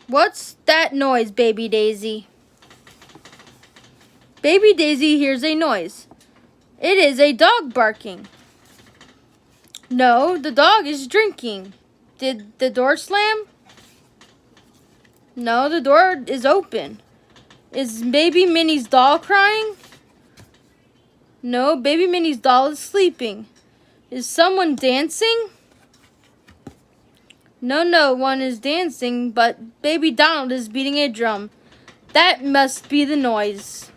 What's that noise, Baby Daisy? Baby Daisy hears a noise. It is a dog barking. No, the dog is drinking. Did the door slam? No, the door is open. Is Baby Minnie's doll crying? No, Baby Minnie's doll is sleeping. Is someone dancing? No one is dancing, but Baby Donald is beating a drum. That must be the noise.